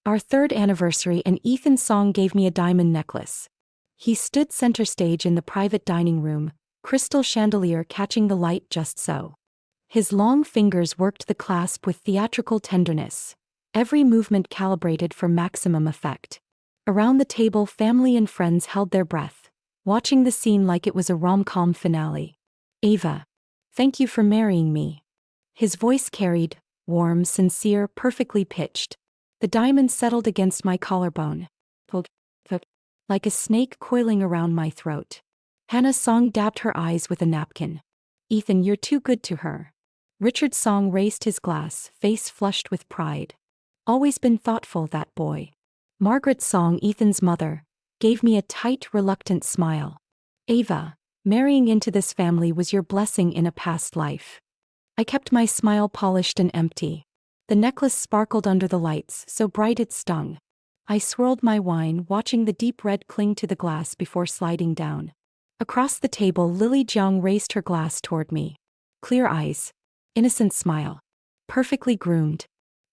Our third anniversary, and Ethan's song gave me a diamond necklace. He stood center stage in the private dining room, crystal chandelier catching the light just so. His long fingers worked the clasp with theatrical tenderness, every movement calibrated for maximum effect. Around the table, family and friends held their breath, watching the scene like it was a rom-com finale. Ava, thank you for marrying me. His voice carried, warm, sincere, perfectly pitched. The diamond settled against my collarbone, like a snake coiling around my throat. Hannah Song dabbed her eyes with a napkin. Ethan, you're too good to her. Richard Song raised his glass, face flushed with pride. Always been thoughtful, that boy. Margaret Song, Ethan's mother, gave me a tight, reluctant smile. Ava, marrying into this family was your blessing in a past life. I kept my smile polished and empty. The necklace sparkled under the lights, so bright it stung. I swirled my wine, watching the deep red cling to the glass before sliding down. Across the table, Lily Jiang raised her glass toward me. Clear eyes. Innocent smile. Perfectly groomed.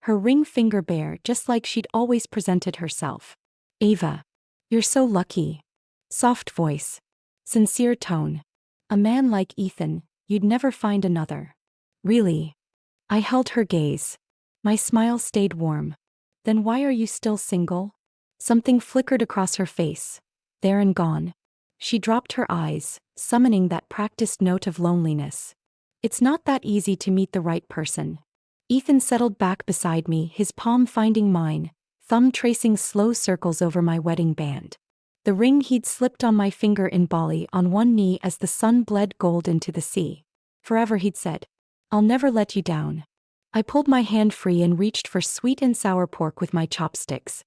Her ring finger bare, just like she'd always presented herself. Ava, you're so lucky. Soft voice. Sincere tone. A man like Ethan, you'd never find another. Really? I held her gaze. My smile stayed warm. Then why are you still single? Something flickered across her face. There and gone. She dropped her eyes, summoning that practiced note of loneliness. It's not that easy to meet the right person. Ethan settled back beside me, his palm finding mine, thumb tracing slow circles over my wedding band. The ring he'd slipped on my finger in Bali, on one knee as the sun bled gold into the sea. Forever, he'd said. I'll never let you down. I pulled my hand free and reached for sweet and sour pork with my chopsticks.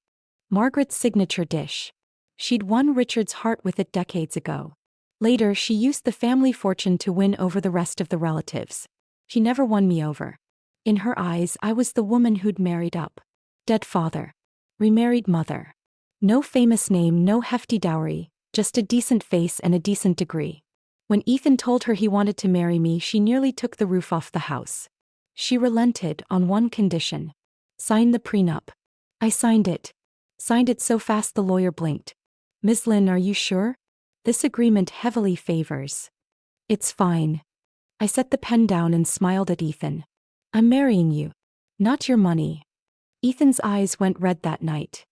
Margaret's signature dish. She'd won Richard's heart with it decades ago. Later, she used the family fortune to win over the rest of the relatives. She never won me over. In her eyes, I was the woman who'd married up. Dead father. Remarried mother. No famous name, no hefty dowry, just a decent face and a decent degree. When Ethan told her he wanted to marry me, she nearly took the roof off the house. She relented on one condition. Sign the prenup. I signed it. Signed it so fast the lawyer blinked. Ms. Lin, are you sure? This agreement heavily favors. It's fine. I set the pen down and smiled at Ethan. I'm marrying you. Not your money. Ethan's eyes went red that night.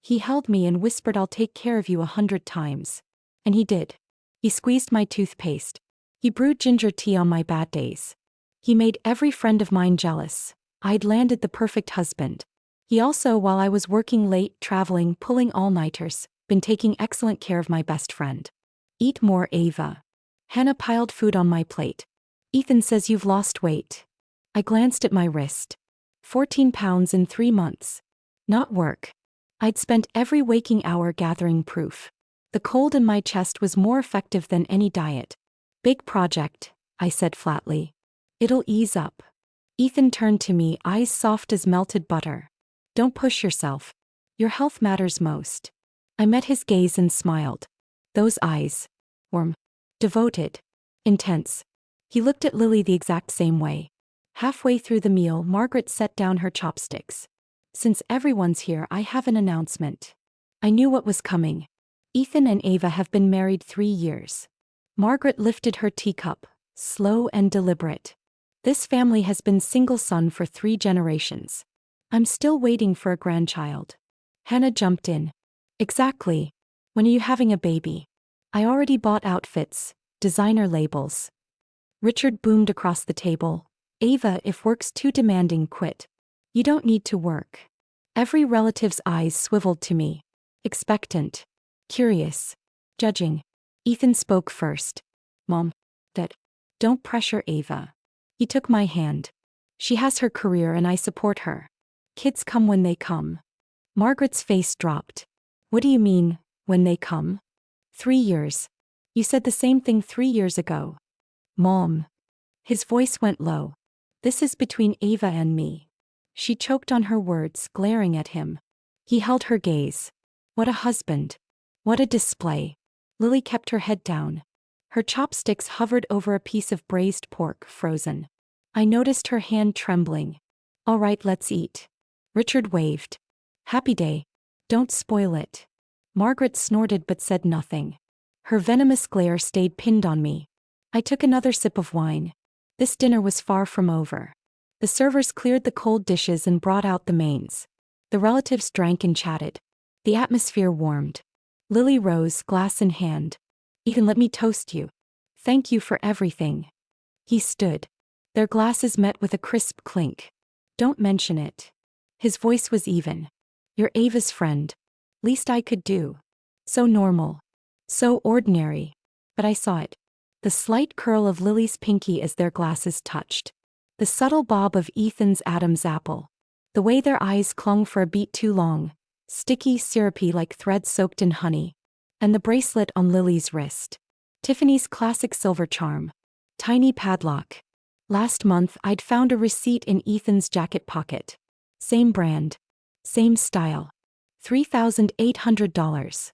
He held me and whispered, I'll take care of you 100 times. And he did. He squeezed my toothpaste. He brewed ginger tea on my bad days. He made every friend of mine jealous. I'd landed the perfect husband. He also, while I was working late, traveling, pulling all-nighters, been taking excellent care of my best friend. Eat more, Ava. Hannah piled food on my plate. Ethan says you've lost weight. I glanced at my wrist. 14 pounds in 3 months. Not work. I'd spent every waking hour gathering proof. The cold in my chest was more effective than any diet. Big project, I said flatly. It'll ease up. Ethan turned to me, eyes soft as melted butter. Don't push yourself. Your health matters most. I met his gaze and smiled. Those eyes. Warm. Devoted. Intense. He looked at Lily the exact same way. Halfway through the meal, Margaret set down her chopsticks. Since everyone's here, I have an announcement. I knew what was coming. Ethan and Ava have been married 3 years. Margaret lifted her teacup, slow and deliberate. This family has been single son for 3 generations. I'm still waiting for a grandchild. Hannah jumped in. Exactly. When are you having a baby? I already bought outfits, designer labels. Richard boomed across the table. Ava, if work's too demanding, quit. You don't need to work. Every relative's eyes swiveled to me. Expectant. Curious. Judging. Ethan spoke first. Mom. Dad. Don't pressure Ava. He took my hand. She has her career and I support her. Kids come when they come. Margaret's face dropped. What do you mean, when they come? 3 years. You said the same thing 3 years ago. Mom. His voice went low. This is between Ava and me. She choked on her words, glaring at him. He held her gaze. What a husband. What a display. Lily kept her head down. Her chopsticks hovered over a piece of braised pork, frozen. I noticed her hand trembling. All right, let's eat. Richard waved. Happy day. Don't spoil it. Margaret snorted but said nothing. Her venomous glare stayed pinned on me. I took another sip of wine. This dinner was far from over. The servers cleared the cold dishes and brought out the mains. The relatives drank and chatted. The atmosphere warmed. Lily rose, glass in hand. Ethan, let me toast you. Thank you for everything. He stood. Their glasses met with a crisp clink. Don't mention it. His voice was even. You're Ava's friend. Least I could do. So normal. So ordinary. But I saw it. The slight curl of Lily's pinky as their glasses touched. The subtle bob of Ethan's Adam's apple. The way their eyes clung for a beat too long. Sticky, syrupy like thread soaked in honey. And the bracelet on Lily's wrist. Tiffany's classic silver charm. Tiny padlock. Last month I'd found a receipt in Ethan's jacket pocket. Same brand. Same style. $3,800.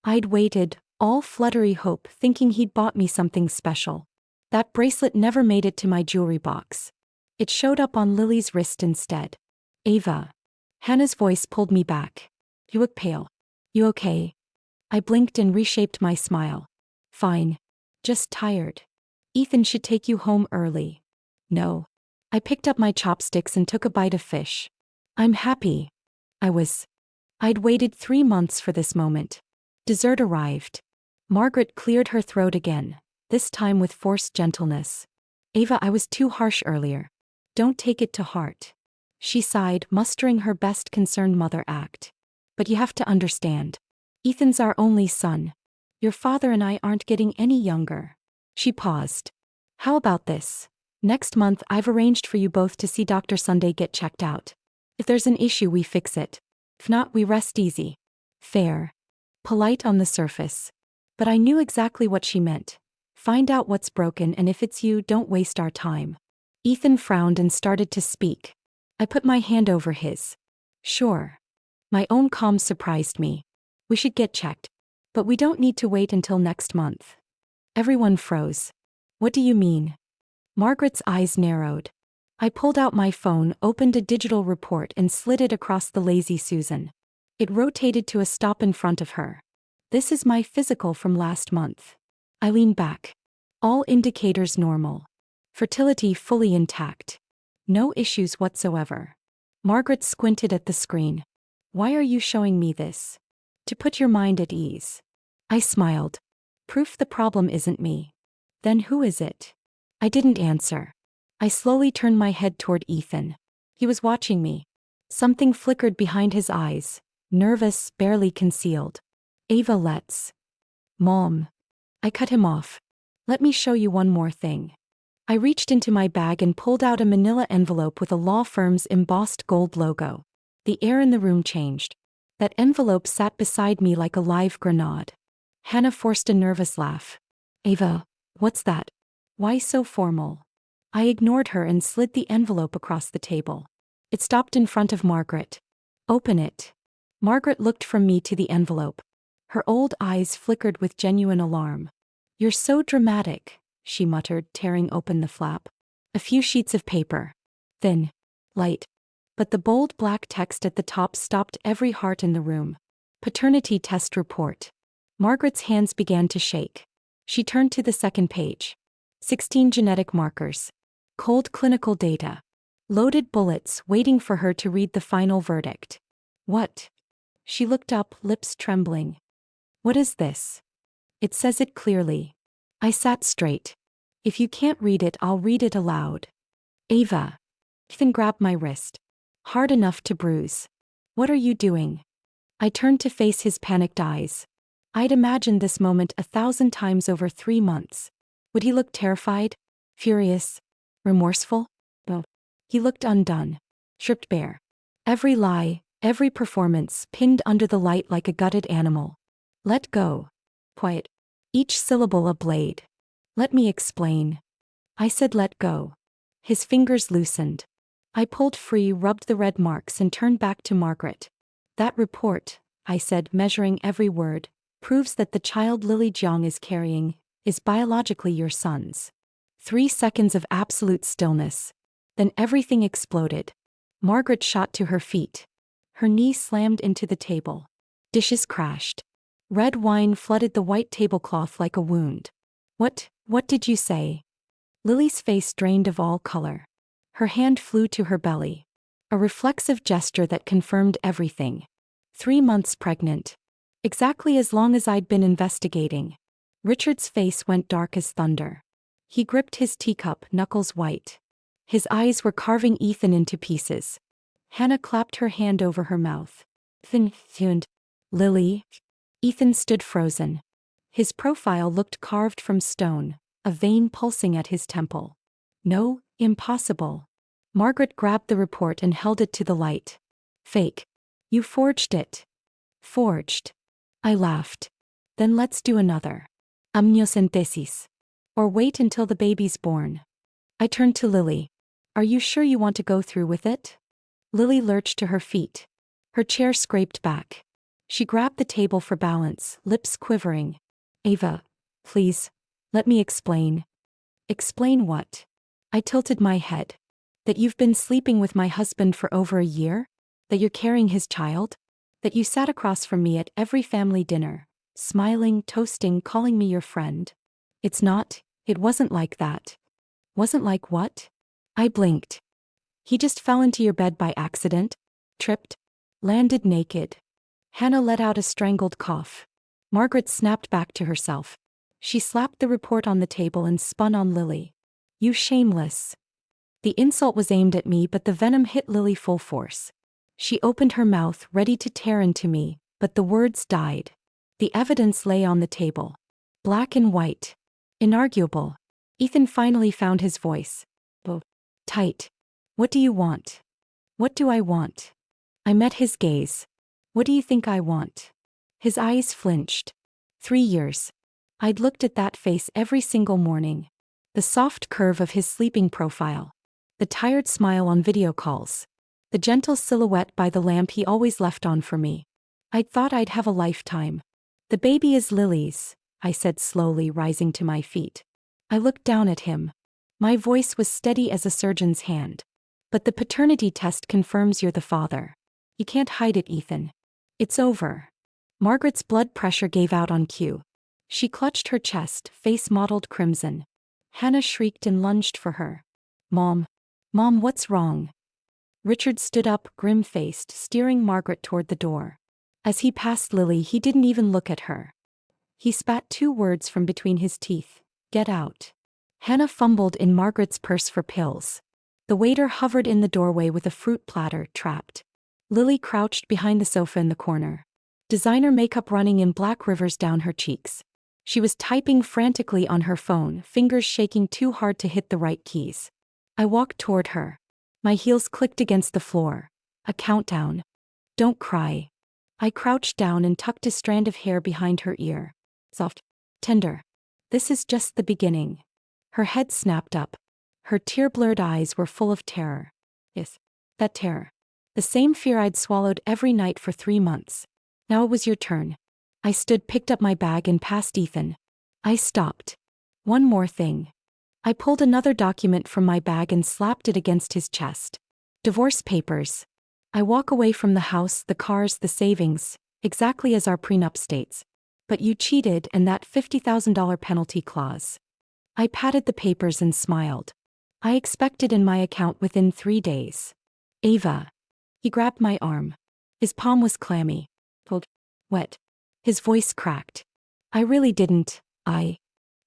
I'd waited, all fluttery hope, thinking he'd bought me something special. That bracelet never made it to my jewelry box. It showed up on Lily's wrist instead. Ava. Hannah's voice pulled me back. You look pale. You okay? I blinked and reshaped my smile. Fine. Just tired. Ethan should take you home early. No. I picked up my chopsticks and took a bite of fish. I'm happy. I'd waited 3 months for this moment. Dessert arrived. Margaret cleared her throat again, this time with forced gentleness. Ava, I was too harsh earlier. Don't take it to heart. She sighed, mustering her best concerned mother act. But you have to understand. Ethan's our only son. Your father and I aren't getting any younger. She paused. How about this? Next month I've arranged for you both to see Dr. Sunday get checked out. If there's an issue we fix it. If not, we rest easy. Fair. Polite on the surface. But I knew exactly what she meant. Find out what's broken, and if it's you, don't waste our time. Ethan frowned and started to speak. I put my hand over his. Sure. My own calm surprised me. We should get checked. But we don't need to wait until next month. Everyone froze. What do you mean? Margaret's eyes narrowed. I pulled out my phone, opened a digital report and slid it across the lazy Susan. It rotated to a stop in front of her. This is my physical from last month. I leaned back. All indicators normal. Fertility fully intact. No issues whatsoever. Margaret squinted at the screen. Why are you showing me this? To put your mind at ease. I smiled. Proof the problem isn't me. Then who is it? I didn't answer. I slowly turned my head toward Ethan. He was watching me. Something flickered behind his eyes, nervous, barely concealed. Ava, let's. Mom. I cut him off. Let me show you one more thing. I reached into my bag and pulled out a manila envelope with a law firm's embossed gold logo. The air in the room changed. That envelope sat beside me like a live grenade. Hannah forced a nervous laugh. Ava, what's that? Why so formal? I ignored her and slid the envelope across the table. It stopped in front of Margaret. Open it. Margaret looked from me to the envelope. Her old eyes flickered with genuine alarm. You're so dramatic, she muttered, tearing open the flap. A few sheets of paper. Thin. Light. But the bold black text at the top stopped every heart in the room. Paternity test report. Margaret's hands began to shake. She turned to the second page. 16 genetic markers. Cold clinical data. Loaded bullets waiting for her to read the final verdict. What? She looked up, lips trembling. What is this? It says it clearly. I sat straight. If you can't read it, I'll read it aloud. Ava. Ethan grabbed my wrist. Hard enough to bruise. What are you doing? I turned to face his panicked eyes. I'd imagined this moment 1,000 times over 3 months. Would he look terrified? Furious? Remorseful? No. He looked undone. Stripped bare. Every lie, every performance pinned under the light like a gutted animal. Let go. Quiet. Each syllable a blade. Let me explain. I said let go. His fingers loosened. I pulled free, rubbed the red marks and turned back to Margaret. That report, I said, measuring every word, proves that the child Lily Jiang is carrying is biologically your son's. 3 seconds of absolute stillness. Then everything exploded. Margaret shot to her feet. Her knee slammed into the table. Dishes crashed. Red wine flooded the white tablecloth like a wound. What did you say? Lily's face drained of all color. Her hand flew to her belly. A reflexive gesture that confirmed everything. 3 months pregnant. Exactly as long as I'd been investigating. Richard's face went dark as thunder. He gripped his teacup, knuckles white. His eyes were carving Ethan into pieces. Hannah clapped her hand over her mouth. Ethan. Lily. Ethan stood frozen. His profile looked carved from stone, a vein pulsing at his temple. No, impossible. Margaret grabbed the report and held it to the light. Fake. You forged it. Forged. I laughed. Then let's do another. Amniocentesis. Or wait until the baby's born. I turned to Lily. Are you sure you want to go through with it? Lily lurched to her feet. Her chair scraped back. She grabbed the table for balance, lips quivering. Ava, please, let me explain. Explain what? I tilted my head. That you've been sleeping with my husband for over a year? That you're carrying his child? That you sat across from me at every family dinner, smiling, toasting, calling me your friend? It wasn't like that. Wasn't like what? I blinked. He just fell into your bed by accident, tripped, landed naked. Hannah let out a strangled cough. Margaret snapped back to herself. She slapped the report on the table and spun on Lily. You shameless. The insult was aimed at me, but the venom hit Lily full force. She opened her mouth, ready to tear into me, but the words died. The evidence lay on the table. Black and white. Inarguable. Ethan finally found his voice. Oh, tight. What do you want? What do I want? I met his gaze. What do you think I want? His eyes flinched. 3 years. I'd looked at that face every single morning. The soft curve of his sleeping profile. The tired smile on video calls. The gentle silhouette by the lamp he always left on for me. I'd thought I'd have a lifetime. The baby is Lily's, I said slowly, rising to my feet. I looked down at him. My voice was steady as a surgeon's hand. But the paternity test confirms you're the father. You can't hide it, Ethan. It's over. Margaret's blood pressure gave out on cue. She clutched her chest, face mottled crimson. Hannah shrieked and lunged for her. Mom, what's wrong? Richard stood up, grim-faced, steering Margaret toward the door. As he passed Lily, he didn't even look at her. He spat 2 words from between his teeth. Get out. Hannah fumbled in Margaret's purse for pills. The waiter hovered in the doorway with a fruit platter, trapped. Lily crouched behind the sofa in the corner. Designer makeup running in black rivers down her cheeks. She was typing frantically on her phone, fingers shaking too hard to hit the right keys. I walked toward her. My heels clicked against the floor. A countdown. Don't cry. I crouched down and tucked a strand of hair behind her ear. Soft. Tender. This is just the beginning. Her head snapped up. Her tear-blurred eyes were full of terror. Yes, that terror. The same fear I'd swallowed every night for 3 months. Now it was your turn. I stood, picked up my bag and passed Ethan. I stopped. One more thing. I pulled another document from my bag and slapped it against his chest. Divorce papers. I walk away from the house, the cars, the savings, exactly as our prenup states. But you cheated, and that $50,000 penalty clause. I patted the papers and smiled. I expected in my account within 3 days. Ava. He grabbed my arm. His palm was clammy. Cold. Wet. His voice cracked. I really didn't.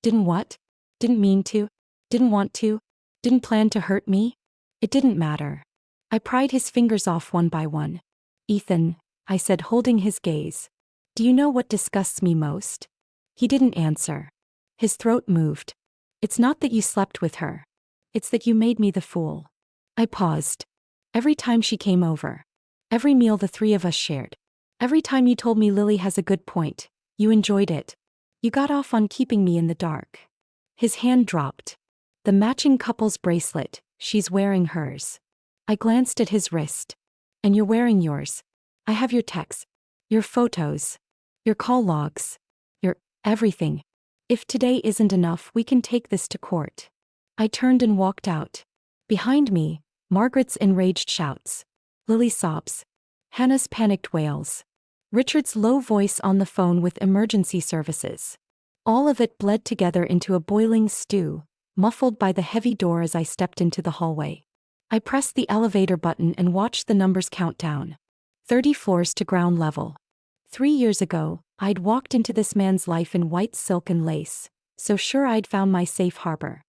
Didn't what? Didn't mean to. Didn't want to. Didn't plan to hurt me. It didn't matter. I pried his fingers off one by one. Ethan, I said, holding his gaze. Do you know what disgusts me most? He didn't answer. His throat moved. It's not that you slept with her. It's that you made me the fool. I paused. Every time she came over. Every meal the 3 of us shared. Every time you told me Lily has a good point. You enjoyed it. You got off on keeping me in the dark. His hand dropped. The matching couple's bracelet, she's wearing hers. I glanced at his wrist. And you're wearing yours. I have your texts. Your photos. Your call logs. Your everything. If today isn't enough, we can take this to court. I turned and walked out. Behind me, Margaret's enraged shouts. Lily's sobs. Hannah's panicked wails. Richard's low voice on the phone with emergency services. All of it bled together into a boiling stew, muffled by the heavy door as I stepped into the hallway. I pressed the elevator button and watched the numbers count down. 30 floors to ground level. 3 years ago, I'd walked into this man's life in white silk and lace, so sure I'd found my safe harbor.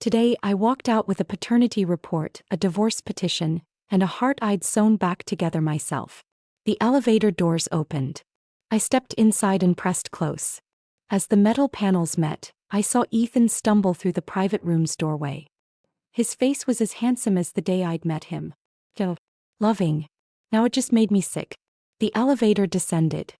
Today I walked out with a paternity report, a divorce petition, and a heart I'd sewn back together myself. The elevator doors opened. I stepped inside and pressed close. As the metal panels met, I saw Ethan stumble through the private room's doorway. His face was as handsome as the day I'd met him. Loving. Now it just made me sick. The elevator descended.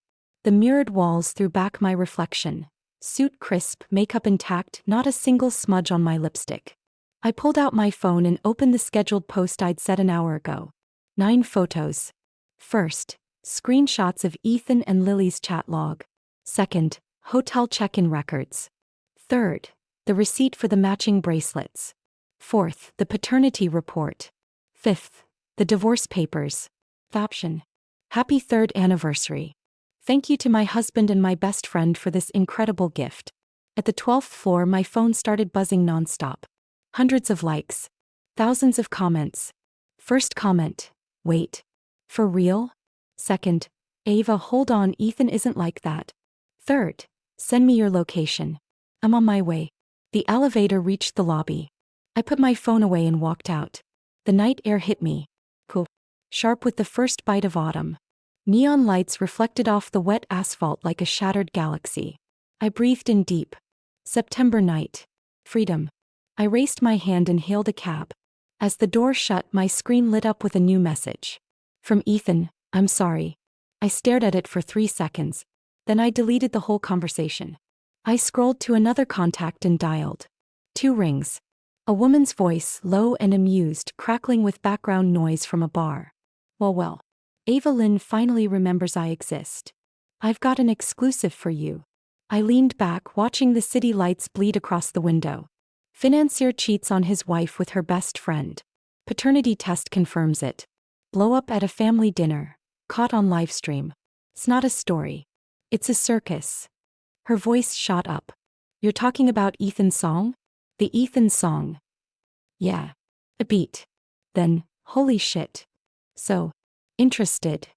The mirrored walls threw back my reflection. Suit crisp, makeup intact, not a single smudge on my lipstick. I pulled out my phone and opened the scheduled post I'd set an hour ago. 9 photos. First, screenshots of Ethan and Lily's chat log. Second, hotel check-in records. Third, the receipt for the matching bracelets. Fourth, the paternity report. Fifth, the divorce papers. Caption. Happy 3rd anniversary. Thank you to my husband and my best friend for this incredible gift. At the 12th floor, my phone started buzzing nonstop. Hundreds of likes. Thousands of comments. First comment. Wait. For real? Second. Ava, hold on, Ethan isn't like that. Third. Send me your location. I'm on my way. The elevator reached the lobby. I put my phone away and walked out. The night air hit me. Cool. Sharp with the first bite of autumn. Neon lights reflected off the wet asphalt like a shattered galaxy. I breathed in deep. September night. Freedom. I raised my hand and hailed a cab. As the door shut, my screen lit up with a new message. From Ethan, I'm sorry. I stared at it for 3 seconds. Then I deleted the whole conversation. I scrolled to another contact and dialed. 2 rings. A woman's voice, low and amused, crackling with background noise from a bar. Well. Ava Lynn finally remembers I exist. I've got an exclusive for you. I leaned back, watching the city lights bleed across the window. Financier cheats on his wife with her best friend. Paternity test confirms it. Blow up at a family dinner. Caught on livestream. It's not a story. It's a circus. Her voice shot up. You're talking about Ethan's song? The Ethan song. Yeah. A beat. Then, holy shit. So. Interested?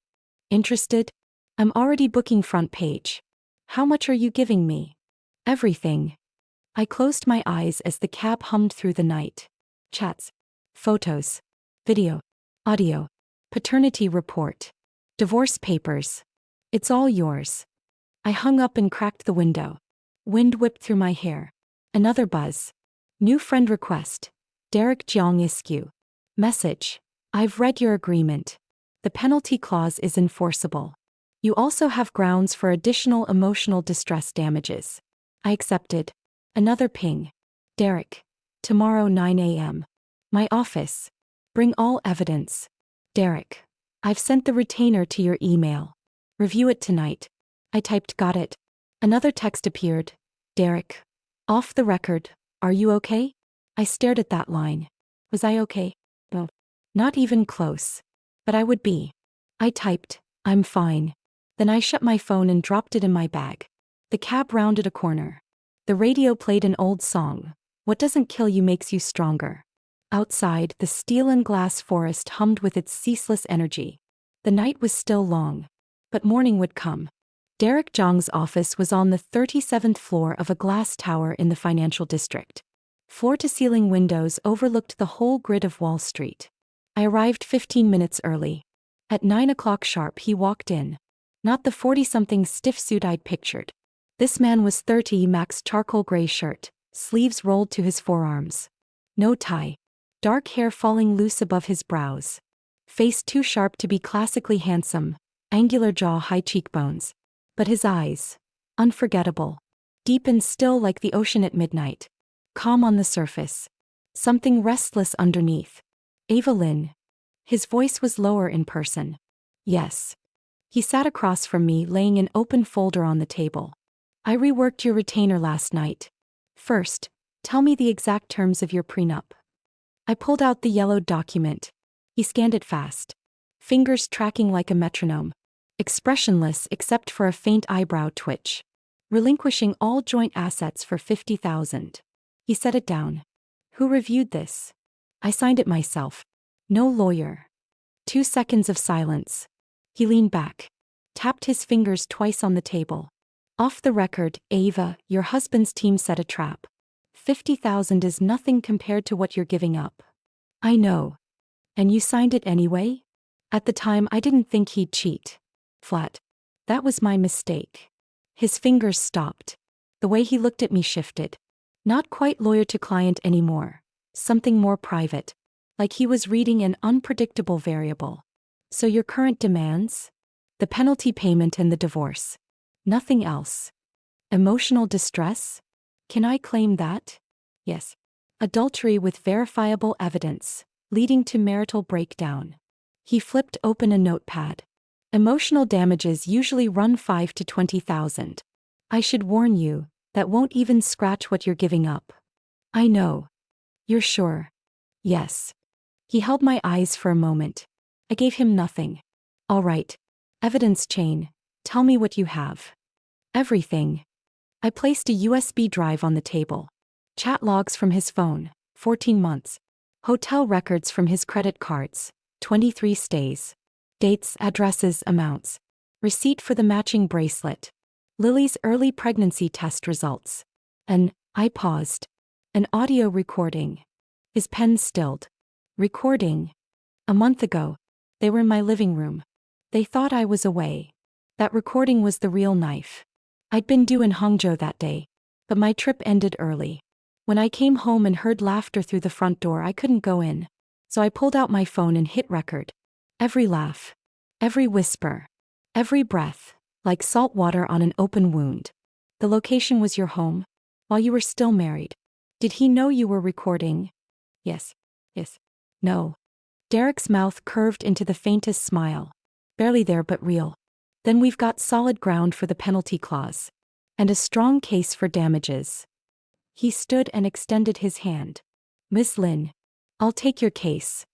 I'm already booking front page. How much are you giving me? Everything. I closed my eyes as the cab hummed through the night. Chats. Photos. Video. Audio. Paternity report. Divorce papers. It's all yours. I hung up and cracked the window. Wind whipped through my hair. Another buzz. New friend request. Derek Jeong Iskew. Message. I've read your agreement. The penalty clause is enforceable. You also have grounds for additional emotional distress damages. I accepted. Another ping. Derek. Tomorrow 9 a.m. My office. Bring all evidence. Derek. I've sent the retainer to your email. Review it tonight. I typed got it. Another text appeared. Derek. Off the record. Are you okay? I stared at that line. Was I okay? No. Not even close. But I would be. I typed, I'm fine. Then I shut my phone and dropped it in my bag. The cab rounded a corner. The radio played an old song. What doesn't kill you makes you stronger. Outside, the steel and glass forest hummed with its ceaseless energy. The night was still long. But morning would come. Derek Jeong's office was on the 37th floor of a glass tower in the financial district. Floor-to-ceiling windows overlooked the whole grid of Wall Street. I arrived 15 minutes early. At 9 o'clock sharp he walked in. Not the 40-something stiff suit I'd pictured. This man was 30, max charcoal gray shirt, sleeves rolled to his forearms. No tie. Dark hair falling loose above his brows. Face too sharp to be classically handsome, angular jaw, high cheekbones. But his eyes. Unforgettable. Deep and still like the ocean at midnight. Calm on the surface. Something restless underneath. Ava Lynn. His voice was lower in person. Yes. He sat across from me, laying an open folder on the table. I reworked your retainer last night. First, tell me the exact terms of your prenup. I pulled out the yellowed document. He scanned it fast. fingers tracking like a metronome. Expressionless except for a faint eyebrow twitch. Relinquishing all joint assets for 50,000. He set it down. Who reviewed this? I signed it myself. No lawyer. 2 seconds of silence. He leaned back. Tapped his fingers twice on the table. Off the record, Ava, your husband's team set a trap. 50,000 is nothing compared to what you're giving up. I know. And you signed it anyway? At the time I didn't think he'd cheat. Flat. That was my mistake. His fingers stopped. The way he looked at me shifted. Not quite lawyer to client anymore. Something more private. Like he was reading an unpredictable variable. So your current demands? The penalty payment and the divorce. Nothing else. Emotional distress? Can I claim that? Yes. Adultery with verifiable evidence, leading to marital breakdown. He flipped open a notepad. Emotional damages usually run 5 to 20,000. I should warn you, that won't even scratch what you're giving up. I know. You're sure? Yes. He held my eyes for a moment. I gave him nothing. All right. Evidence chain. Tell me what you have. Everything. I placed a USB drive on the table. Chat logs from his phone, 14 months. Hotel records from his credit cards, 23 stays. Dates, addresses, amounts. Receipt for the matching bracelet. Lily's early pregnancy test results. I paused. An audio recording. His pen stilled. Recording. A month ago. They were in my living room. They thought I was away. That recording was the real knife. I'd been due in Hangzhou that day, but my trip ended early. When I came home and heard laughter through the front door, I couldn't go in. So I pulled out my phone and hit record. Every laugh. Every whisper. Every breath, like salt water on an open wound. The location was your home? While you were still married. Did he know you were recording? Yes. Yes. No. Derek's mouth curved into the faintest smile. Barely there but real. Then we've got solid ground for the penalty clause. And a strong case for damages. He stood and extended his hand. Miss Lin. I'll take your case.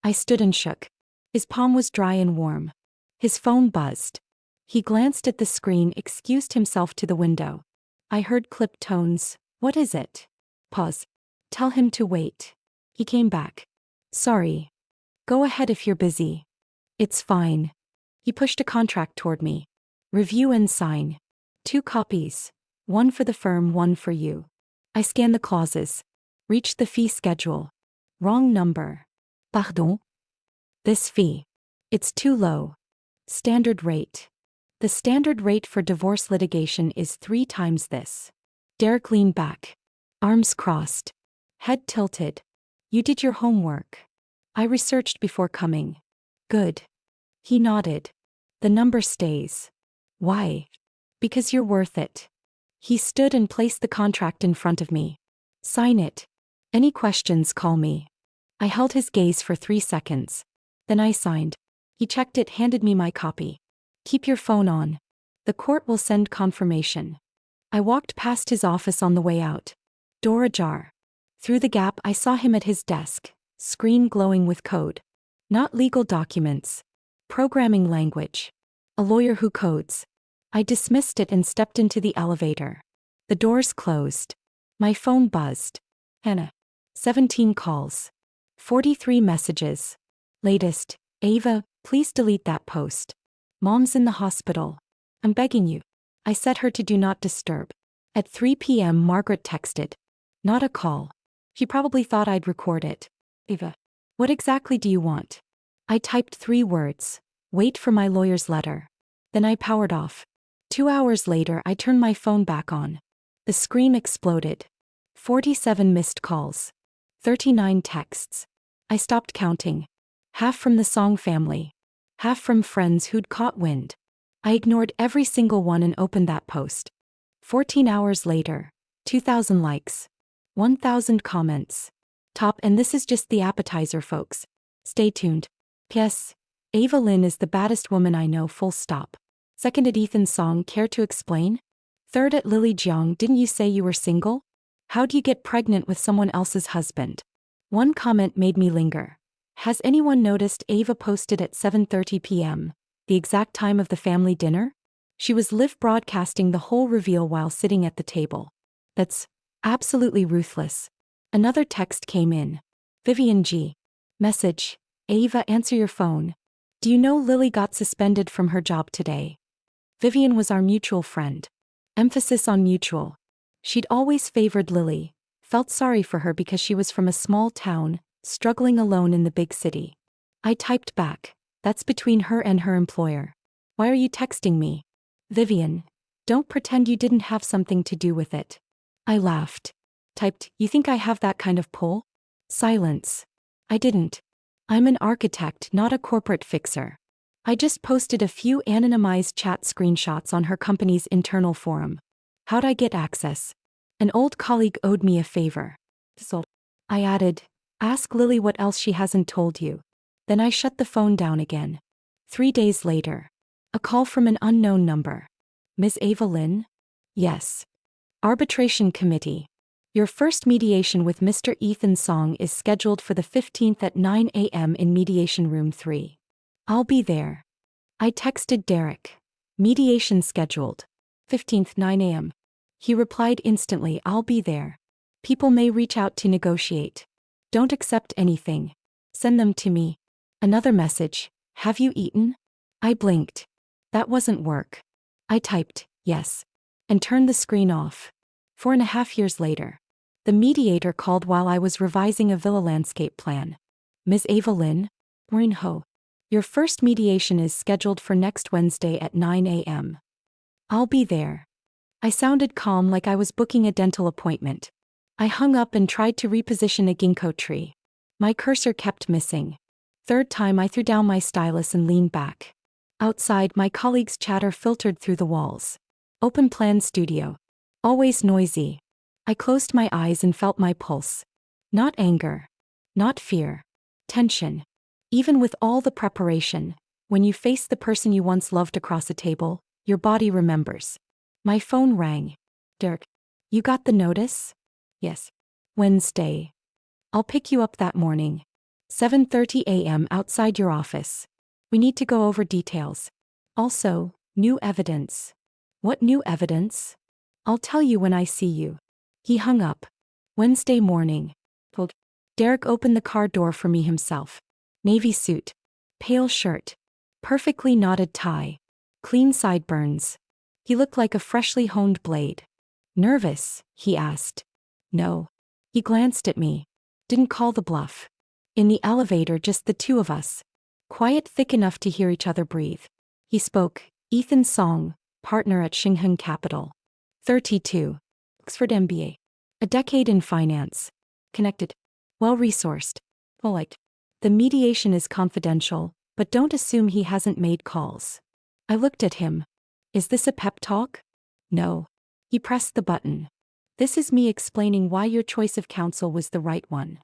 I stood and shook. His palm was dry and warm. His phone buzzed. He glanced at the screen, excused himself to the window. I heard clipped tones. What is it? Pause. Tell him to wait. He came back. Sorry. Go ahead if you're busy. It's fine. He pushed a contract toward me. Review and sign. 2 copies. One for the firm, one for you. I scanned the clauses. Reached the fee schedule. Wrong number. Pardon? This fee. It's too low. Standard rate. The standard rate for divorce litigation is 3 times this. Derek leaned back. Arms crossed. Head tilted. You did your homework. I researched before coming. Good. He nodded. The number stays. Why? Because you're worth it. He stood and placed the contract in front of me. Sign it. Any questions, call me. I held his gaze for 3 seconds. Then I signed. He checked it, handed me my copy. Keep your phone on. The court will send confirmation. I walked past his office on the way out. Door ajar. Through the gap I saw him at his desk, screen glowing with code. Not legal documents. Programming language. A lawyer who codes. I dismissed it and stepped into the elevator. The doors closed. My phone buzzed. Hannah. 17 calls. 43 messages. Latest. Ava, please delete that post. Mom's in the hospital. I'm begging you. I set her to do not disturb. At 3 p.m. Margaret texted. Not a call. She probably thought I'd record it. Ava. What exactly do you want? I typed 3 words. Wait for my lawyer's letter. Then I powered off. 2 hours later I turned my phone back on. The screen exploded. 47 missed calls. 39 texts. I stopped counting. Half from the Song family. Half from friends who'd caught wind. I ignored every single one and opened that post. 14 hours later. 2,000 likes. 1,000 comments. Top, and this is just the appetizer, folks. Stay tuned. P.S. Ava Lin is the baddest woman I know, full stop. Second at Ethan Song, care to explain? Third at Lily Jiang, didn't you say you were single? How do you get pregnant with someone else's husband? One comment made me linger. Has anyone noticed Ava posted at 7:30 p.m., the exact time of the family dinner? She was live broadcasting the whole reveal while sitting at the table. That's absolutely ruthless. Another text came in. Vivian G. Message. Ava, answer your phone. Do you know Lily got suspended from her job today? Vivian was our mutual friend. Emphasis on mutual. She'd always favored Lily, felt sorry for her because she was from a small town, struggling alone in the big city. I typed back, that's between her and her employer. Why are you texting me? Vivian, don't pretend you didn't have something to do with it. I laughed. Typed, you think I have that kind of pull? Silence. I didn't. I'm an architect, not a corporate fixer. I just posted a few anonymized chat screenshots on her company's internal forum. How'd I get access? An old colleague owed me a favor. So I added, ask Lily what else she hasn't told you. Then I shut the phone down again. 3 days later. A call from an unknown number. Ms. Ava Lynn? Yes. Arbitration Committee. Your first mediation with Mr. Ethan Song is scheduled for the 15th at 9 a.m. in Mediation Room 3. I'll be there. I texted Derek. Mediation scheduled. 15th 9 a.m. He replied instantly, I'll be there. People may reach out to negotiate. Don't accept anything. Send them to me. Another message. Have you eaten? I blinked. That wasn't work. I typed, yes. And turned the screen off. 4.5 years later. The mediator called while I was revising a villa landscape plan. Ms. Ava Lynn? Maureen Ho. Your first mediation is scheduled for next Wednesday at 9 a.m. I'll be there. I sounded calm like I was booking a dental appointment. I hung up and tried to reposition a ginkgo tree. My cursor kept missing. Third time I threw down my stylus and leaned back. Outside, my colleagues' chatter filtered through the walls. Open plan studio. Always noisy. I closed my eyes and felt my pulse. Not anger. Not fear. Tension. Even with all the preparation, when you face the person you once loved across a table, your body remembers. My phone rang. Derek, you got the notice? Yes. Wednesday. I'll pick you up that morning. 7:30 a.m. outside your office. We need to go over details. Also, new evidence. What new evidence? I'll tell you when I see you. He hung up. Wednesday morning. Derek opened the car door for me himself. Navy suit. Pale shirt. Perfectly knotted tie. Clean sideburns. He looked like a freshly honed blade. Nervous? He asked. No. He glanced at me. Didn't call the bluff. In the elevator, just the two of us. Quiet, thick enough to hear each other breathe. He spoke. Ethan Song, partner at Shinhan Capital. 32. Oxford MBA. A decade in finance. Connected. Well-resourced. Well-liked. The mediation is confidential, but don't assume he hasn't made calls. I looked at him. Is this a pep talk? No. He pressed the button. This is me explaining why your choice of counsel was the right one.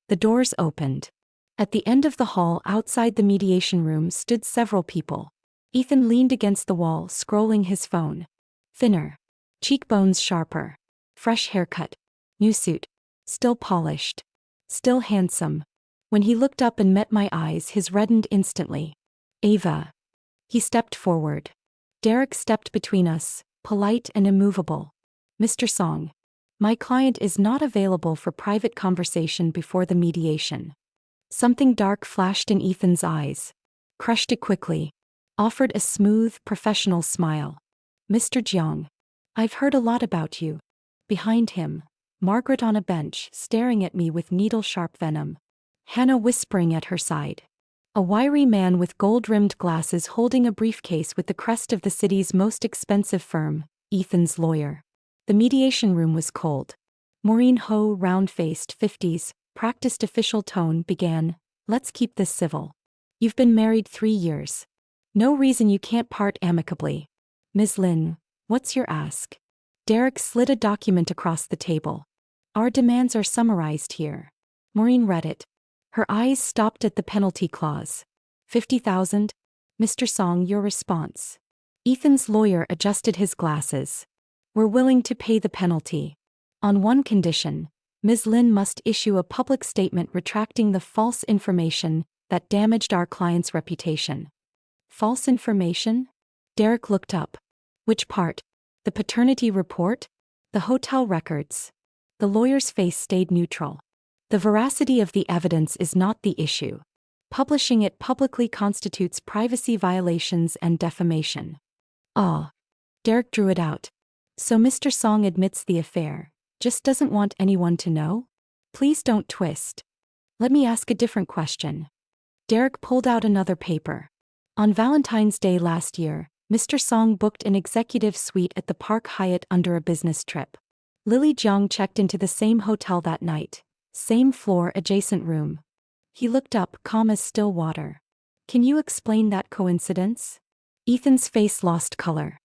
The doors opened. At the end of the hall outside the mediation room stood several people. Ethan leaned against the wall, scrolling his phone. Thinner. Cheekbones sharper. Fresh haircut. New suit. Still polished. Still handsome. When he looked up and met my eyes, his reddened instantly. Ava. He stepped forward. Derek stepped between us, polite and immovable. Mr. Song. My client is not available for private conversation before the mediation. Something dark flashed in Ethan's eyes. Crushed it quickly. Offered a smooth, professional smile. Mr. Jiang. I've heard a lot about you. Behind him, Margaret on a bench, staring at me with needle-sharp venom. Hannah whispering at her side. A wiry man with gold-rimmed glasses holding a briefcase with the crest of the city's most expensive firm, Ethan's lawyer. The mediation room was cold. Maureen Ho, round-faced, 50s, practiced official tone, began, let's keep this civil. You've been married 3 years. No reason you can't part amicably. Ms. Lin, what's your ask? Derek slid a document across the table. Our demands are summarized here. Maureen read it. Her eyes stopped at the penalty clause. 50,000? Mr. Song, your response. Ethan's lawyer adjusted his glasses. We're willing to pay the penalty. On one condition, Ms. Lin must issue a public statement retracting the false information that damaged our client's reputation. False information? Derek looked up. Which part? The paternity report? The hotel records? The lawyer's face stayed neutral. The veracity of the evidence is not the issue. Publishing it publicly constitutes privacy violations and defamation. Ah. Derek drew it out. So Mr. Song admits the affair, just doesn't want anyone to know? Please don't twist. Let me ask a different question. Derek pulled out another paper. On Valentine's Day last year, Mr. Song booked an executive suite at the Park Hyatt under a business trip. Lily Jiang checked into the same hotel that night. Same floor, adjacent room. He looked up, calm as still water. Can you explain that coincidence? Ethan's face lost color.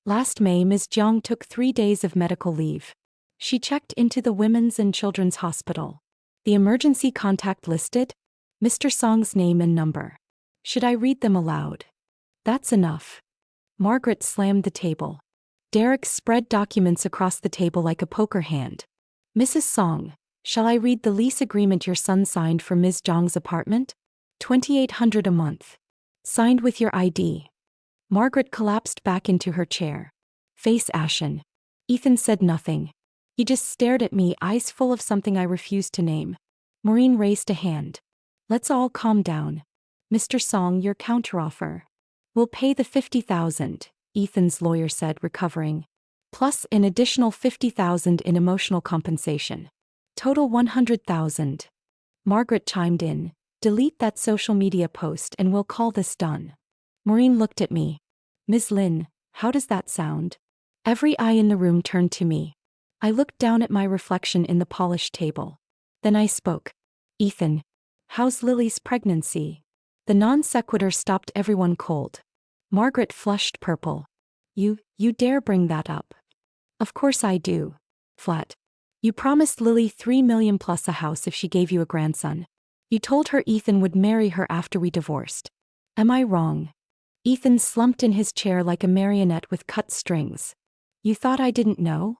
Last May, Ms. Jiang took 3 days of medical leave. She checked into the Women's and Children's Hospital. The emergency contact listed? Mr. Song's name and number. Should I read them aloud? That's enough. Margaret slammed the table. Derek spread documents across the table like a poker hand. Mrs. Song, shall I read the lease agreement your son signed for Ms. Jiang's apartment? $2,800 a month. Signed with your ID. Margaret collapsed back into her chair. Face ashen. Ethan said nothing. He just stared at me, eyes full of something I refused to name. Maureen raised a hand. Let's all calm down. Mr. Song, your counteroffer. We'll pay the $50,000, Ethan's lawyer said, recovering. Plus an additional $50,000 in emotional compensation. Total $100,000. Margaret chimed in. Delete that social media post and we'll call this done. Maureen looked at me. Ms. Lin, how does that sound? Every eye in the room turned to me. I looked down at my reflection in the polished table. Then I spoke. Ethan, how's Lily's pregnancy? The non sequitur stopped everyone cold. Margaret flushed purple. You dare bring that up? Of course I do. Flat. You promised Lily $3 million plus a house if she gave you a grandson. You told her Ethan would marry her after we divorced. Am I wrong? Ethan slumped in his chair like a marionette with cut strings. You thought I didn't know?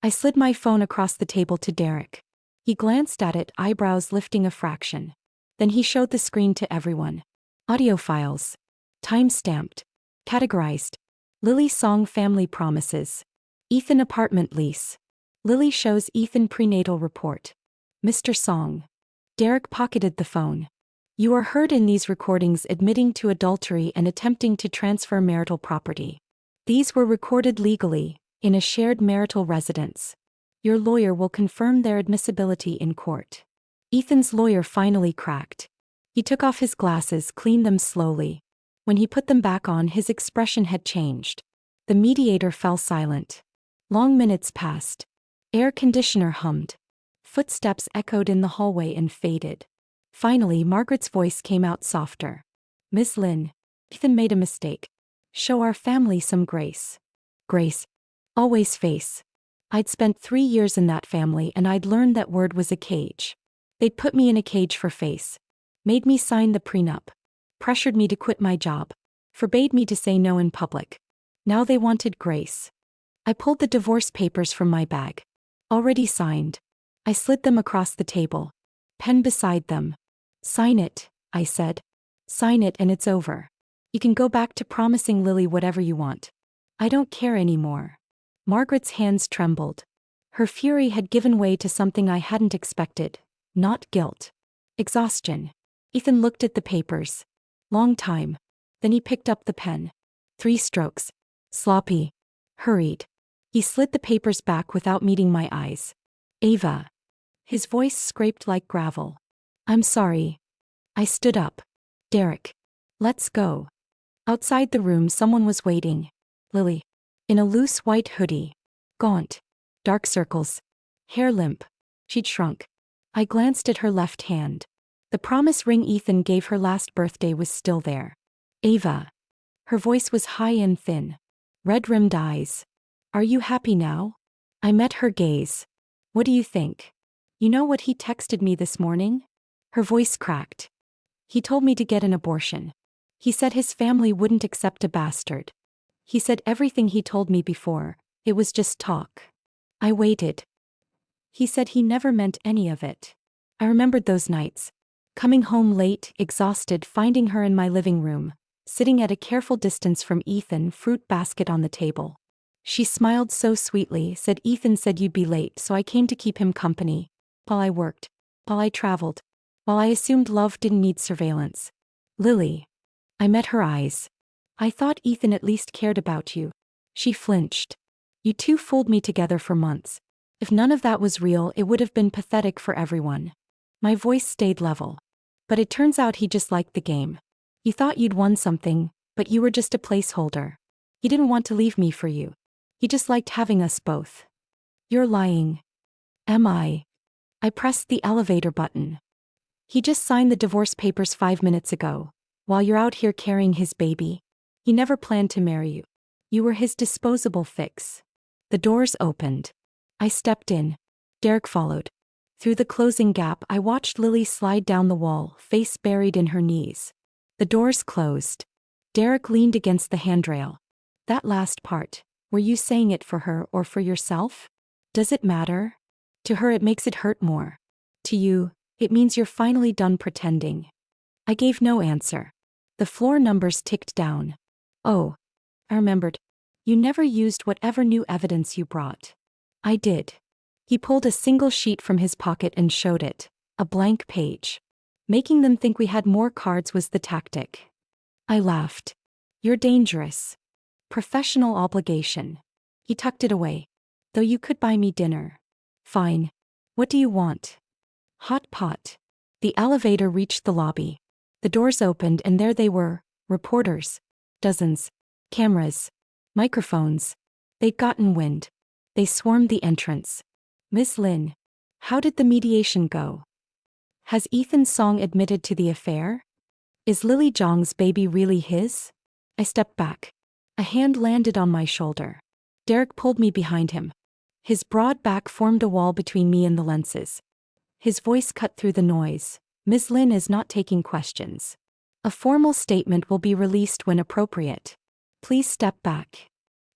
I slid my phone across the table to Derek. He glanced at it, eyebrows lifting a fraction. Then he showed the screen to everyone. Audio files. Time-stamped. Categorized. Lily Song family promises. Ethan apartment lease. Lily shows Ethan prenatal report. Mr. Song. Derek pocketed the phone. You are heard in these recordings admitting to adultery and attempting to transfer marital property. These were recorded legally, in a shared marital residence. Your lawyer will confirm their admissibility in court. Ethan's lawyer finally cracked. He took off his glasses, cleaned them slowly. When he put them back on, his expression had changed. The mediator fell silent. Long minutes passed. Air conditioner hummed. Footsteps echoed in the hallway and faded. Finally, Margaret's voice came out softer. Ms. Lin, Ethan made a mistake. Show our family some grace. Grace. Always face. I'd spent 3 years in that family and I'd learned that word was a cage. They'd put me in a cage for face. Made me sign the prenup. Pressured me to quit my job. Forbade me to say no in public. Now they wanted grace. I pulled the divorce papers from my bag. Already signed. I slid them across the table. Pen beside them. Sign it, I said. Sign it and it's over. You can go back to promising Lily whatever you want. I don't care anymore. Margaret's hands trembled. Her fury had given way to something I hadn't expected. Not guilt. Exhaustion. Ethan looked at the papers. Long time. Then he picked up the pen. 3 strokes. Sloppy. Hurried. He slid the papers back without meeting my eyes. Ava. His voice scraped like gravel. I'm sorry. I stood up. Derek. Let's go. Outside the room someone was waiting. Lily. In a loose white hoodie. Gaunt. Dark circles. Hair limp. She'd shrunk. I glanced at her left hand. The promise ring Ethan gave her last birthday was still there. Ava. Her voice was high and thin. Red-rimmed eyes. Are you happy now? I met her gaze. What do you think? You know what he texted me this morning? Her voice cracked. He told me to get an abortion. He said his family wouldn't accept a bastard. He said everything he told me before, it was just talk. I waited. He said he never meant any of it. I remembered those nights. Coming home late, exhausted, finding her in my living room, sitting at a careful distance from Ethan, fruit basket on the table. She smiled so sweetly, said Ethan said you'd be late, so I came to keep him company. While I worked. While I traveled. While I assumed love didn't need surveillance. Lily. I met her eyes. I thought Ethan at least cared about you. She flinched. You two fooled me together for months. If none of that was real, it would have been pathetic for everyone. My voice stayed level. But it turns out he just liked the game. You thought you'd won something, but you were just a placeholder. He didn't want to leave me for you. He just liked having us both. You're lying. Am I? I pressed the elevator button. He just signed the divorce papers 5 minutes ago, while you're out here carrying his baby. He never planned to marry you. You were his disposable fix. The doors opened. I stepped in. Derek followed. Through the closing gap, I watched Lily slide down the wall, face buried in her knees. The doors closed. Derek leaned against the handrail. That last part, were you saying it for her or for yourself? Does it matter? To her it makes it hurt more. To you, it means you're finally done pretending. I gave no answer. The floor numbers ticked down. Oh. I remembered. You never used whatever new evidence you brought. I did. He pulled a single sheet from his pocket and showed it. A blank page. Making them think we had more cards was the tactic. I laughed. You're dangerous. Professional obligation. He tucked it away. Though you could buy me dinner. Fine. What do you want? Hot pot. The elevator reached the lobby. The doors opened and there they were, reporters. Dozens. Cameras. Microphones. They'd gotten wind. They swarmed the entrance. Miss Lynn. How did the mediation go? Has Ethan Song admitted to the affair? Is Lily Zhang's baby really his? I stepped back. A hand landed on my shoulder. Derek pulled me behind him. His broad back formed a wall between me and the lenses. His voice cut through the noise. Ms. Lynn is not taking questions. A formal statement will be released when appropriate. Please step back.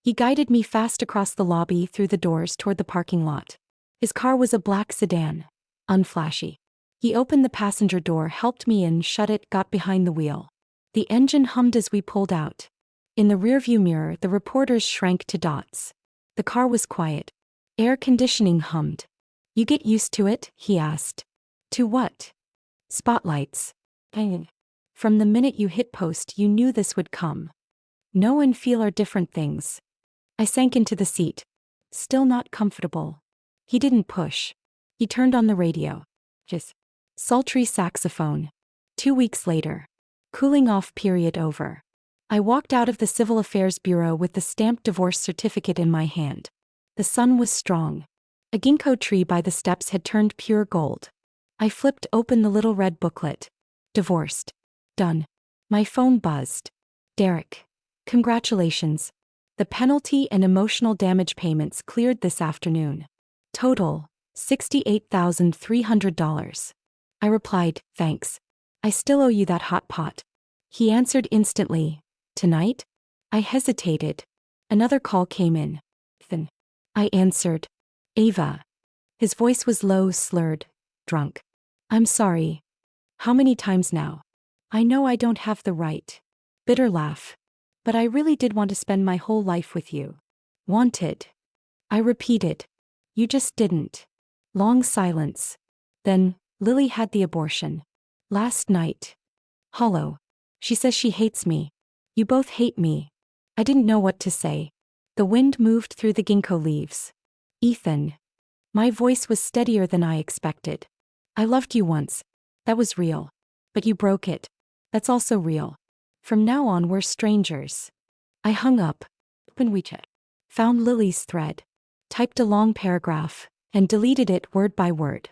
He guided me fast across the lobby through the doors toward the parking lot. His car was a black sedan. Unflashy. He opened the passenger door, helped me in, shut it, got behind the wheel. The engine hummed as we pulled out. In the rearview mirror, the reporters shrank to dots. The car was quiet. Air conditioning hummed. You get used to it? He asked. To what? Spotlights. From the minute you hit post, you knew this would come. Know and feel are different things. I sank into the seat. Still not comfortable. He didn't push. He turned on the radio. Just sultry saxophone. 2 weeks later. Cooling off period over. I walked out of the Civil Affairs Bureau with the stamped divorce certificate in my hand. The sun was strong. A ginkgo tree by the steps had turned pure gold. I flipped open the little red booklet. Divorced. Done. My phone buzzed. Derek. Congratulations. The penalty and emotional damage payments cleared this afternoon. Total, $68,300. I replied, thanks. I still owe you that hot pot. He answered instantly. Tonight? I hesitated. Another call came in. Then I answered. Ava. His voice was low, slurred, drunk. I'm sorry. How many times now? I know I don't have the right. Bitter laugh. But I really did want to spend my whole life with you. Wanted. I repeated. You just didn't. Long silence. Then, Lily had the abortion. Last night. Hollow. She says she hates me. You both hate me. I didn't know what to say. The wind moved through the ginkgo leaves. Ethan. My voice was steadier than I expected. I loved you once. That was real. But you broke it. That's also real. From now on we're strangers. I hung up. Opened WeChat. Found Lily's thread. Typed a long paragraph. And deleted it word by word.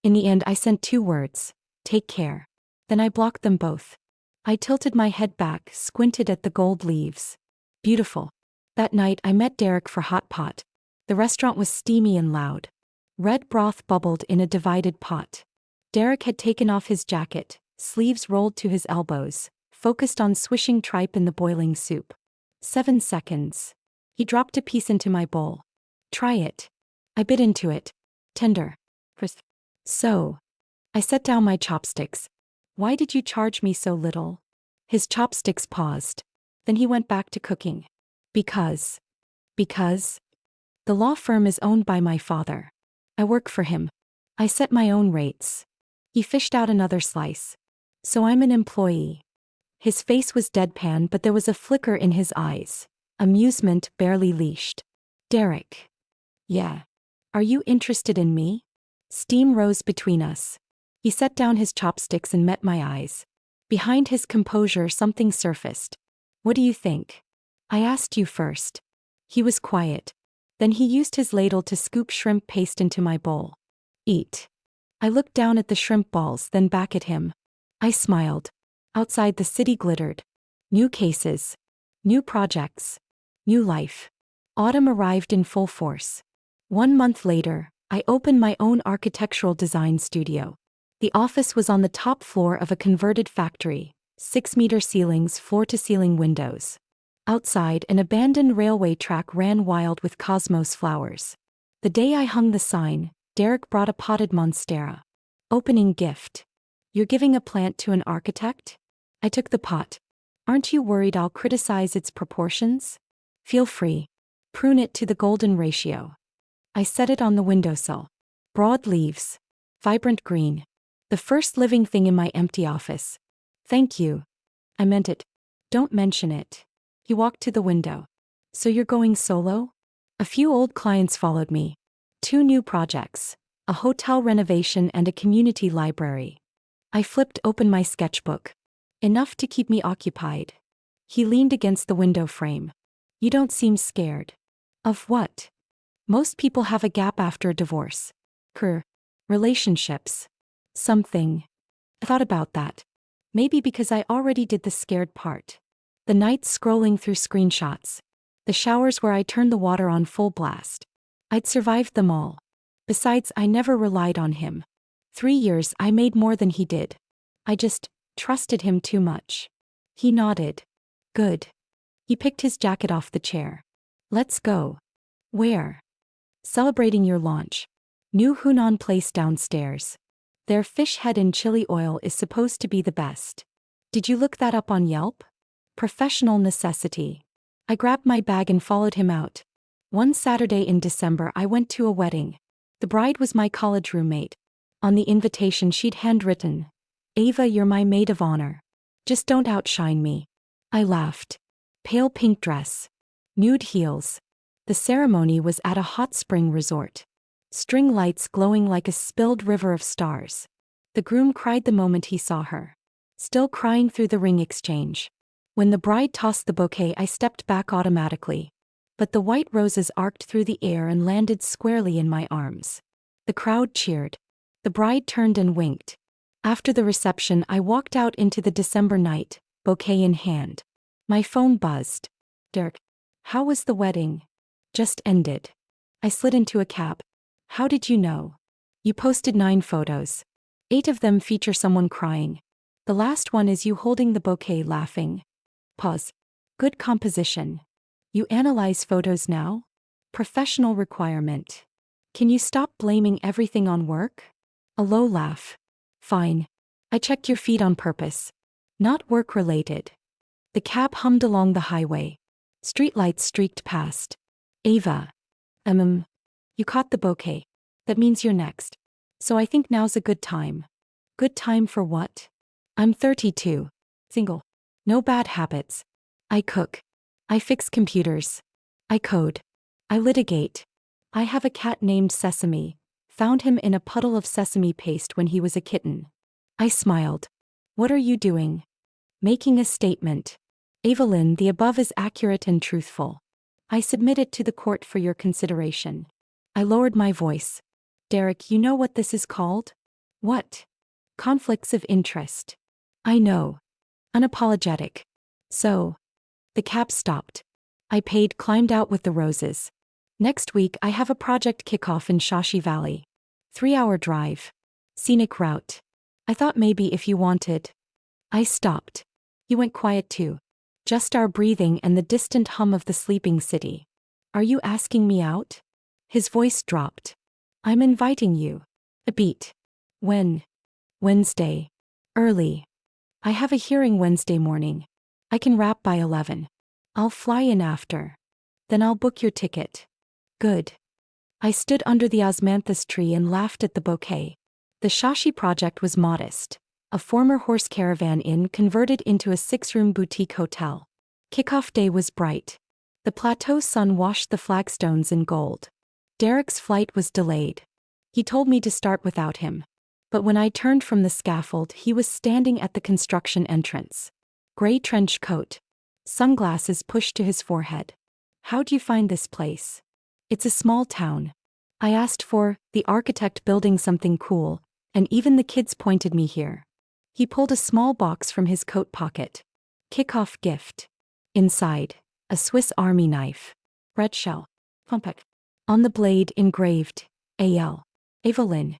In the end I sent 2 words. Take care. Then I blocked them both. I tilted my head back, squinted at the gold leaves. Beautiful. That night I met Derek for hot pot. The restaurant was steamy and loud. Red broth bubbled in a divided pot. Derek had taken off his jacket, sleeves rolled to his elbows, focused on swishing tripe in the boiling soup. 7 seconds. He dropped a piece into my bowl. Try it. I bit into it. Tender. Crisp. So. I set down my chopsticks. Why did you charge me so little? His chopsticks paused. Then he went back to cooking. Because. The law firm is owned by my father. I work for him. I set my own rates. He fished out another slice. So I'm an employee. His face was deadpan, but there was a flicker in his eyes. Amusement barely leashed. Derek. Yeah. Are you interested in me? Steam rose between us. He set down his chopsticks and met my eyes. Behind his composure, something surfaced. What do you think? I asked you first. He was quiet. Then he used his ladle to scoop shrimp paste into my bowl. Eat. I looked down at the shrimp balls, then back at him. I smiled. Outside, the city glittered. New cases. New projects. New life. Autumn arrived in full force. 1 month later, I opened my own architectural design studio. The office was on the top floor of a converted factory, 6-meter ceilings, floor-to-ceiling windows. Outside, an abandoned railway track ran wild with cosmos flowers. The day I hung the sign, Derek brought a potted monstera. Opening gift. You're giving a plant to an architect? I took the pot. Aren't you worried I'll criticize its proportions? Feel free. Prune it to the golden ratio. I set it on the windowsill. Broad leaves. Vibrant green. The first living thing in my empty office. Thank you. I meant it. Don't mention it. He walked to the window. So you're going solo? A few old clients followed me. 2 new projects. A hotel renovation and a community library. I flipped open my sketchbook. Enough to keep me occupied. He leaned against the window frame. You don't seem scared. Of what? Most people have a gap after a divorce. Relationships. Something. I thought about that. Maybe because I already did the scared part. The nights scrolling through screenshots. The showers where I turned the water on full blast. I'd survived them all. Besides, I never relied on him. 3 years I made more than he did. I just trusted him too much. He nodded. Good. He picked his jacket off the chair. Let's go. Where? Celebrating your launch. New Hunan place downstairs. Their fish head in chili oil is supposed to be the best. Did you look that up on Yelp? Professional necessity. I grabbed my bag and followed him out. One Saturday in December I went to a wedding. The bride was my college roommate. On the invitation she'd handwritten, Ava, you're my maid of honor. Just don't outshine me. I laughed. Pale pink dress. Nude heels. The ceremony was at a hot spring resort. String lights glowing like a spilled river of stars. The groom cried the moment he saw her. Still crying through the ring exchange. When the bride tossed the bouquet I stepped back automatically. But the white roses arced through the air and landed squarely in my arms. The crowd cheered. The bride turned and winked. After the reception I walked out into the December night, bouquet in hand. My phone buzzed. Derek. How was the wedding? Just ended. I slid into a cab. How did you know? You posted 9 photos. 8 of them feature someone crying. The last one is you holding the bouquet laughing. Pause. Good composition. You analyze photos now? Professional requirement. Can you stop blaming everything on work? A low laugh. Fine. I checked your feed on purpose. Not work-related. The cab hummed along the highway. Streetlights streaked past. Ava. You caught the bouquet. That means you're next. So I think now's a good time. Good time for what? I'm 32. Single. No bad habits. I cook. I fix computers. I code. I litigate. I have a cat named Sesame. Found him in a puddle of sesame paste when he was a kitten. I smiled. What are you doing? Making a statement. Evelyn, the above is accurate and truthful. I submit it to the court for your consideration. I lowered my voice. Derek, you know what this is called? What? Conflicts of interest. I know. Unapologetic. So. The cab stopped. I paid, climbed out with the roses. Next week I have a project kickoff in Shashi Valley. 3-hour drive. Scenic route. I thought maybe if you wanted. I stopped. He went quiet too. Just our breathing and the distant hum of the sleeping city. Are you asking me out? His voice dropped. I'm inviting you. A beat. When? Wednesday. Early. I have a hearing Wednesday morning. I can wrap by 11. I'll fly in after. Then I'll book your ticket. Good. I stood under the osmanthus tree and laughed at the bouquet. The Shashi project was modest. A former horse caravan inn converted into a 6-room boutique hotel. Kickoff day was bright. The plateau sun washed the flagstones in gold. Derek's flight was delayed. He told me to start without him. But when I turned from the scaffold, he was standing at the construction entrance. Gray trench coat. Sunglasses pushed to his forehead. How'd you find this place? It's a small town. I asked for the architect building something cool, and even the kids pointed me here. He pulled a small box from his coat pocket. Kickoff gift. Inside, a Swiss Army knife. Red shell. Compact. On the blade engraved, A.L. Evelyn.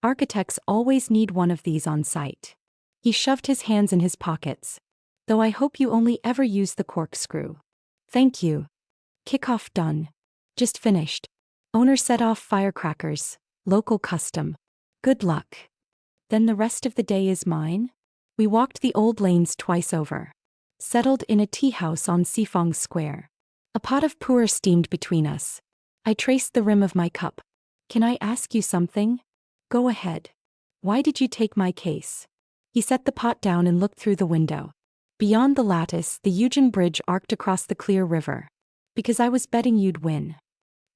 Architects always need one of these on site. He shoved his hands in his pockets. Though I hope you only ever use the corkscrew. Thank you. Kickoff done. Just finished. Owner set off firecrackers. Local custom. Good luck. Then the rest of the day is mine? We walked the old lanes twice over. Settled in a tea house on Sifong Square. A pot of pu'er steamed between us. I traced the rim of my cup. Can I ask you something? Go ahead. Why did you take my case? He set the pot down and looked through the window. Beyond the lattice, the Eugen Bridge arced across the clear river. Because I was betting you'd win.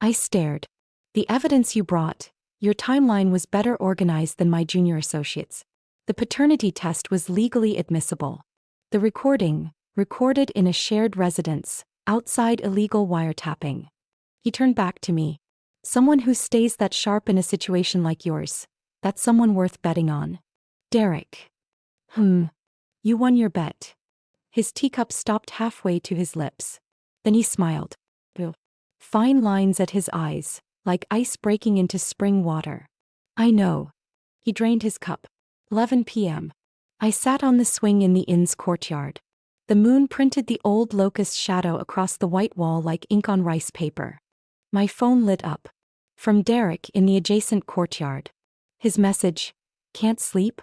I stared. The evidence you brought, your timeline was better organized than my junior associates. The paternity test was legally admissible. The recording, recorded in a shared residence, outside illegal wiretapping. He turned back to me. Someone who stays that sharp in a situation like yours, that's someone worth betting on. Derek. You won your bet. His teacup stopped halfway to his lips. Then he smiled. Fine lines at his eyes, like ice breaking into spring water. I know. He drained his cup. 11 p.m. I sat on the swing in the inn's courtyard. The moon printed the old locust shadow across the white wall like ink on rice paper. My phone lit up. From Derek in the adjacent courtyard. His message, "Can't sleep?"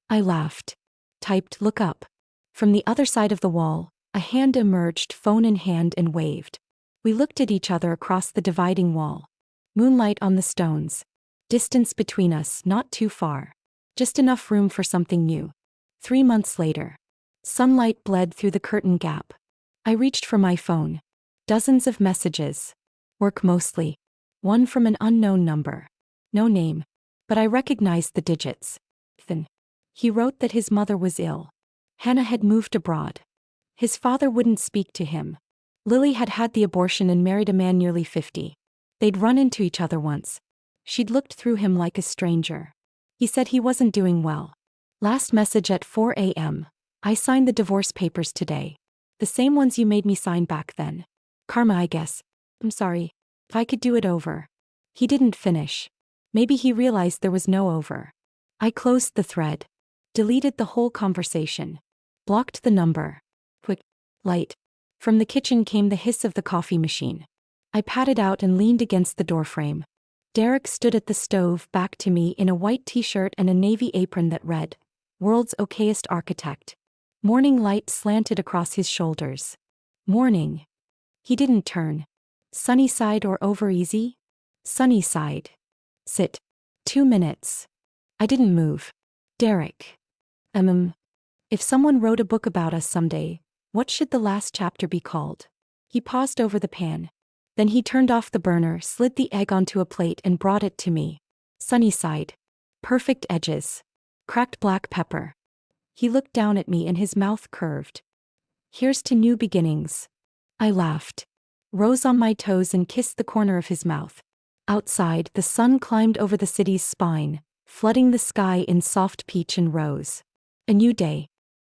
I laughed. Typed, "Look up." From the other side of the wall, a hand emerged, phone in hand, and waved. We looked at each other across the dividing wall. Moonlight on the stones. Distance between us, not too far. Just enough room for something new. 3 months later. Sunlight bled through the curtain gap. I reached for my phone. Dozens of messages. Work mostly. One from an unknown number. No name. But I recognized the digits. Then. He wrote that his mother was ill. Hannah had moved abroad. His father wouldn't speak to him. Lily had had the abortion and married a man nearly 50. They'd run into each other once. She'd looked through him like a stranger. He said he wasn't doing well. Last message at 4 a.m. I signed the divorce papers today. The same ones you made me sign back then. Karma, I guess. I'm sorry. If I could do it over. He didn't finish. Maybe he realized there was no over. I closed the thread. Deleted the whole conversation. Blocked the number. Quick. Light. From the kitchen came the hiss of the coffee machine. I patted out and leaned against the doorframe. Derek stood at the stove, back to me, in a white t-shirt and a navy apron that read, "World's Okayest Architect." Morning light slanted across his shoulders. Morning. He didn't turn. Sunny side or over easy? Sunny side. Sit. 2 minutes. I didn't move. Derek. If someone wrote a book about us someday, what should the last chapter be called? He paused over the pan. Then he turned off the burner, slid the egg onto a plate and brought it to me. Sunny side. Perfect edges. Cracked black pepper. He looked down at me and his mouth curved. Here's to new beginnings. I laughed. Rose on my toes and kissed the corner of his mouth. Outside, the sun climbed over the city's spine, flooding the sky in soft peach and rose. A new day.